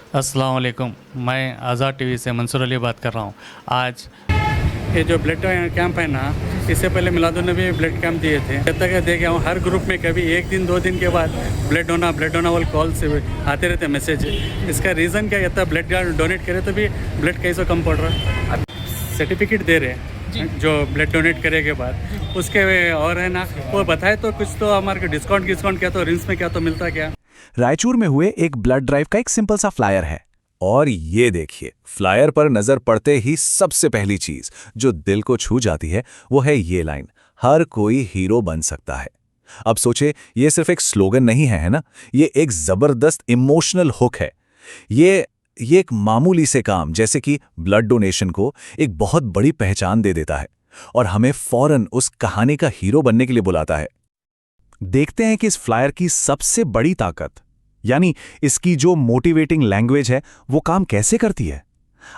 अस्सलाम वालेकुम। मैं आज़ाद टीवी से मंसूर अली बात कर रहा हूँ। आज ये जो ब्लड कैंप है ना, इससे पहले मिलादुन्नबी ब्लड कैंप दिए थे। जब तक देखे हूँ हर ग्रुप में कभी एक दिन 2 दिन के बाद ब्लड होना वाले कॉल से आते रहते मैसेज। इसका रीज़न क्या, इतना ब्लड डोनेट करे तो भी ब्लड कैसे कम पड़ रहा है। सर्टिफिकेट दे रहे हैं जो ब्लड डोनेट करे के बाद उसके और है ना, वो बताए तो कुछ तो हमारे को डिस्काउंट क्या तो रिंग्स में क्या तो मिलता क्या। रायचूर में हुए एक ब्लड ड्राइव का एक सिंपल सा फ्लायर है। और ये देखिए, फ्लायर पर नजर पड़ते ही सबसे पहली चीज जो दिल को छू जाती है वो है ये लाइन, हर कोई हीरो बन सकता है। अब सोचे, ये सिर्फ एक स्लोगन नहीं है ना, ये एक जबरदस्त इमोशनल हुक है। ये एक मामूली से काम जैसे कि ब्लड डोनेशन को एक बहुत बड़ी पहचान दे देता है और हमें फौरन उस कहानी का हीरो बनने के लिए बुलाता है। देखते हैं कि इस फ्लायर की सबसे बड़ी ताकत, यानी इसकी जो मोटिवेटिंग लैंग्वेज है, वो काम कैसे करती है।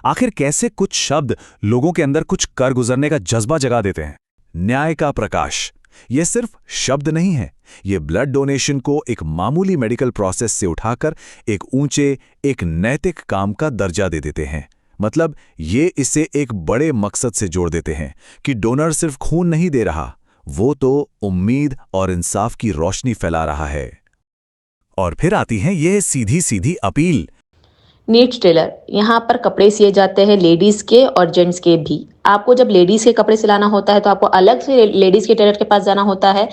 आखिर कैसे कुछ शब्द लोगों के अंदर कुछ कर गुजरने का जज्बा जगा देते हैं। न्याय का प्रकाश, ये सिर्फ शब्द नहीं है, ये ब्लड डोनेशन को एक मामूली मेडिकल प्रोसेस से उठाकर एक ऊंचे, एक नैतिक काम का दर्जा दे देते हैं। मतलब ये इसे एक बड़े मकसद से जोड़ देते हैं कि डोनर सिर्फ खून नहीं दे रहा, वो तो उम्मीद और इंसाफ की रोशनी फैला रहा है। और फिर आती है ये सीधी सीधी अपील। नीड्स टेलर, यहाँ पर कपड़े सिए जाते हैं लेडीज़ के और जेंट्स के भी। आपको जब लेडीज़ के कपड़े सिलाना होता है तो आपको अलग से लेडीज़ के टेलर के पास जाना होता है।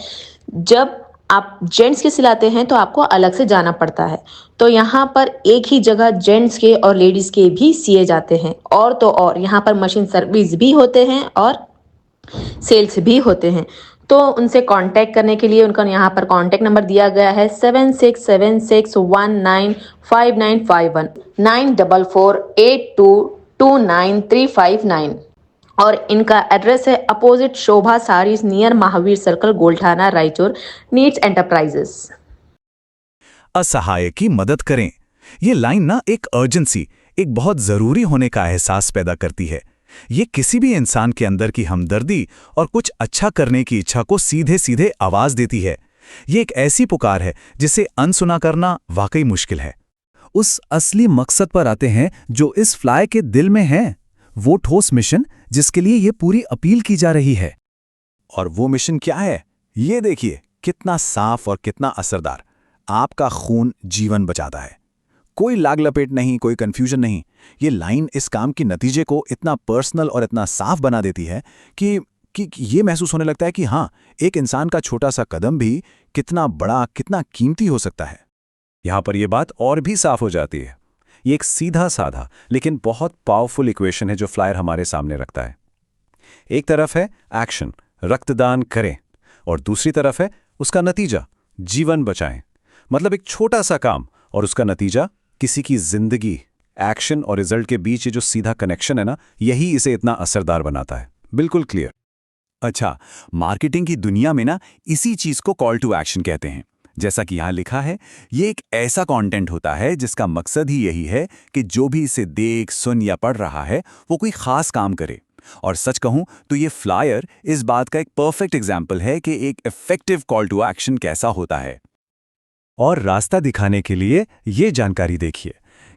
जब आप जेंट्स के सिलाते हैं तो आपको अलग से जाना पड़ता है। तो यहाँ पर एक ही जगह जेंट्स के और लेडीज़ के भी सिए जाते हैं। और तो और यहाँ पर मशीन सर्विस भी होते हैं और सेल्स भी होते हैं। तो उनसे कांटेक्ट करने के लिए उनका यहाँ पर कांटेक्ट नंबर दिया गया है 7676195951 9448229359। और इनका एड्रेस है opposite Shobha Sarees near Mahaveer circle, Golthana, Raichur. Needs Enterprises. असहाय की मदद करें, ये लाइन ना एक अर्जेंसी, एक बहुत जरूरी होने का एहसास पैदा करती है। ये किसी भी इंसान के अंदर की हमदर्दी और कुछ अच्छा करने की इच्छा को सीधे सीधे आवाज देती है। ये एक ऐसी पुकार है जिसे अनसुना करना वाकई मुश्किल है। उस असली मकसद पर आते हैं जो इस फ्लाई के दिल में है, वो ठोस मिशन जिसके लिए ये पूरी अपील की जा रही है। और वो मिशन क्या है, ये देखिए, कितना साफ और कितना असरदार। आपका खून जीवन बचाता है, कोई लाग लपेट नहीं, कोई कंफ्यूजन नहीं। ये लाइन इस काम के नतीजे को इतना पर्सनल और इतना साफ बना देती है कि ये महसूस होने लगता है कि हाँ, एक इंसान का छोटा सा कदम भी कितना बड़ा, कितना कीमती हो सकता है। यहां पर यह बात और भी साफ हो जाती है। ये एक सीधा साधा लेकिन बहुत पावरफुल इक्वेशन है जो फ्लायर हमारे सामने रखता है। एक तरफ है एक्शन, रक्तदान करें, और दूसरी तरफ है उसका नतीजा, जीवन बचाएं। मतलब एक छोटा सा काम और उसका नतीजा किसी की जिंदगी। एक्शन और रिजल्ट के बीच ये जो सीधा कनेक्शन है ना, यही इसे इतना असरदार बनाता है। बिल्कुल क्लियर। अच्छा, मार्केटिंग की दुनिया में ना इसी चीज को कॉल टू एक्शन कहते हैं। जैसा कि यहां लिखा है, ये एक ऐसा कंटेंट होता है जिसका मकसद ही यही है कि जो भी इसे देख, सुन या पढ़ रहा है वो कोई खास काम करे। और सच कहूं तो ये फ्लायर इस बात का एक परफेक्ट एग्जाम्पल है कि एक इफेक्टिव कॉल टू एक्शन कैसा होता है। और रास्ता दिखाने के लिए ये जानकारी देखिए,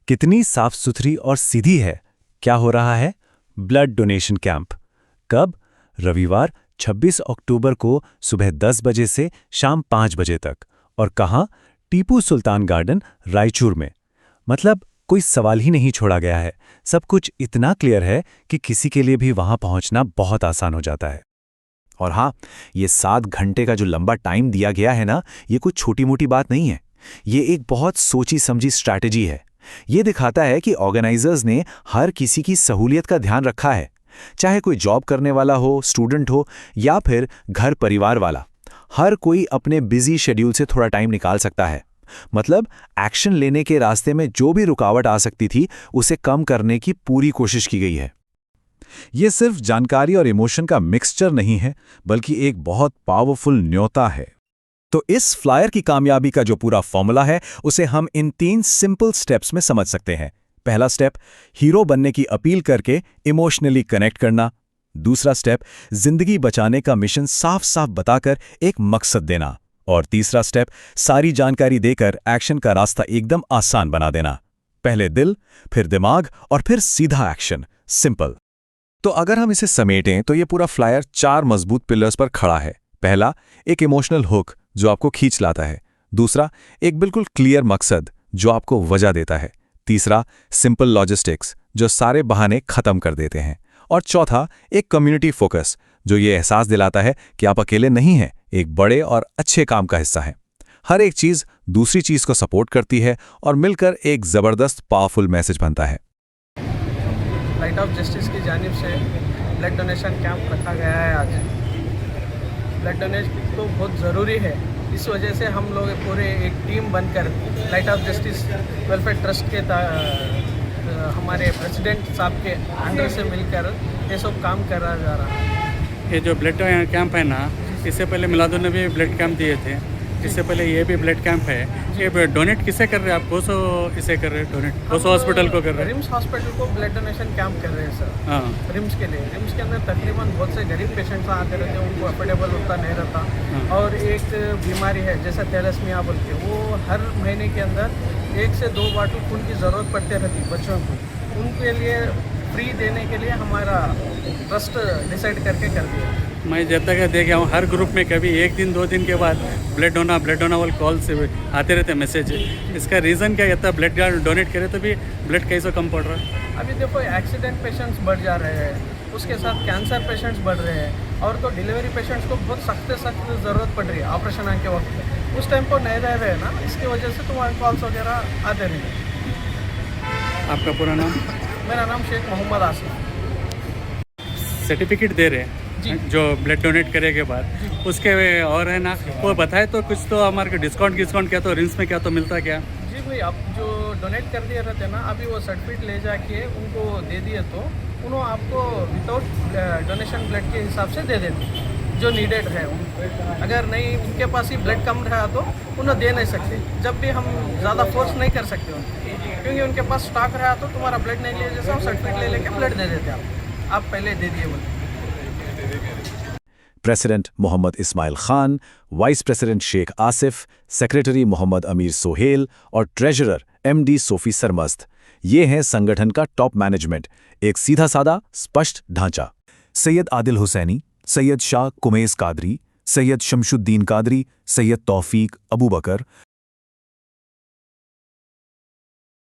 कितनी साफ सुथरी और सीधी है। क्या हो रहा है? Blood donation camp. कब? रविवार 26 अक्टूबर को सुबह 10 बजे से शाम 5 बजे तक। और कहाँ? टीपू सुल्तान गार्डन, रायचूर में। मतलब कोई सवाल ही नहीं छोड़ा गया है। सब कुछ इतना क्लियर है कि किसी के लिए भी वहां पहुंचना बहुत आसान हो जाता है। और हाँ, ये 7 घंटे का जो लंबा टाइम दिया गया है ना, ये कोई छोटी मोटी बात नहीं है। ये एक बहुत सोची समझी स्ट्रैटेजी है। ये दिखाता है कि ऑर्गेनाइजर्स ने हर किसी की सहूलियत का ध्यान रखा है, चाहे कोई जॉब करने वाला हो, स्टूडेंट हो या फिर घर परिवार वाला। हर कोई अपने बिजी शेड्यूल से थोड़ा टाइम निकाल सकता है। मतलब एक्शन लेने के रास्ते में जो भी रुकावट आ सकती थी उसे कम करने की पूरी कोशिश की गई है। ये सिर्फ जानकारी और इमोशन का मिक्सचर नहीं है, बल्कि एक बहुत पावरफुल न्योता है। तो इस फ्लायर की कामयाबी का जो पूरा फॉर्मूला है उसे हम इन 3 सिंपल स्टेप्स में समझ सकते हैं। पहला स्टेप, हीरो बनने की अपील करके इमोशनली कनेक्ट करना। दूसरा स्टेप, जिंदगी बचाने का मिशन साफ साफ बताकर एक मकसद देना। और तीसरा स्टेप, सारी जानकारी देकर एक्शन का रास्ता एकदम आसान बना देना। पहले दिल, फिर दिमाग और फिर सीधा एक्शन। सिंपल। तो अगर हम इसे समेटें तो ये पूरा फ्लायर 4 मजबूत पिलर्स पर खड़ा है। पहला, एक इमोशनल हुक जो आपको खींच लाता है। दूसरा, एक बिल्कुल क्लियर मकसद जो आपको वजह देता है। तीसरा, सिंपल लॉजिस्टिक्स जो सारे बहाने खत्म कर देते हैं। और चौथा, एक कम्युनिटी फोकस जो ये एहसास दिलाता है कि आप अकेले नहीं हैं, एक बड़े और अच्छे काम का हिस्सा हैं। हर एक चीज दूसरी चीज को सपोर्ट करती है और मिलकर एक जबरदस्त पावरफुल मैसेज बनता है। लाइट ऑफ जस्टिस की जानिब से ब्लड डोनेशन कैंप रखा गया है। आज ब्लड डोनेशन तो बहुत ज़रूरी है, इस वजह से हम लोग पूरे एक टीम बनकर light of justice welfare trust के हमारे प्रेसिडेंट साहब के अंडर से मिलकर ये सब काम करा जा रहा है। ये जो ब्लड कैंप है ना, इससे पहले मिलादुन्नबी ब्लड कैंप दिए थे, इससे पहले ये भी ब्लड कैंप है। ये डोनेट किसे कर रहे हैं आप? कोसो इसे कर रहे हैं डोनेट? कोसो हॉस्पिटल को कर रहे हैं? रिम्स हॉस्पिटल को ब्लड डोनेशन कैंप कर रहे हैं सर। हाँ। रिम्स के लिए, रिम्स के अंदर तकरीबन बहुत से गरीब पेशेंट्स आते रहते हैं, उनको अफोर्डेबल उतना नहीं रहता। और एक बीमारी है जैसे थैलेसीमिया बोल के, वो हर महीने के अंदर 1 से 2 बॉटल खून की ज़रूरत पड़ती रहती बच्चों को। उनके लिए फ्री देने के लिए हमारा ट्रस्ट डिसाइड करके कर दिया। मैं जब तक देखा हूँ, हर ग्रुप में कभी 1 दिन 2 दिन के बाद ब्लड डोना वाले कॉल से आते रहते मैसेज। इसका रीज़न क्या कहता है? ब्लड डोनेट करे तो भी ब्लड कैसे कम पड़ रहा है? अभी देखो, एक्सीडेंट पेशेंट्स बढ़ जा रहे हैं, उसके साथ कैंसर पेशेंट्स बढ़ रहे हैं, और तो डिलीवरी पेशेंट्स को बहुत सख्त ज़रूरत पड़ रही है ऑपरेशन के वक्त। उस टाइम पर नहीं रह रहे हैं ना, इसकी वजह से तुम्हारे कॉल्स वगैरह आते रहे। आपका पूरा नाम? मेरा नाम शेख मोहम्मद आसिफ। सर्टिफिकेट दे रहे हैं जो ब्लड डोनेट करे के बाद, उसके और है ना, वो बताए तो कुछ तो हमारे को डिस्काउंट क्या तो रिंग्स में क्या तो मिलता क्या? जी भाई, आप जो डोनेट कर दिए रहते हैं ना, अभी वो सर्टिफिकेट ले जाके उनको दे दिए तो उन्होंने आपको विदाउट डोनेशन ब्लड के हिसाब से दे देते जो नीडेड है उनको। अगर नहीं, उनके पास ही ब्लड कम रहा तो उन्हें दे नहीं सकते। जब भी हम ज़्यादा फोर्स नहीं कर सकते उनको, क्योंकि उनके पास स्टॉक रहा तो तुम्हारा ब्लड नहीं लिया जैसा सर्टिफिकेट ले लेके ब्लड दे देते आप पहले दे दिए बोले। President Mohammad Ismail Khan, vice president Sheikh Asif, secretary Mohammad Amir Sohail और ट्रेजरर MD सोफी सरमस्त, ये हैं संगठन का टॉप मैनेजमेंट। एक सीधा साधा स्पष्ट ढांचा। सैयद आदिल हुसैनी, सैयद शाह कुमैस कादरी, सैयद शमशुद्दीन कादरी, सैयद तौफीक अबू बकर,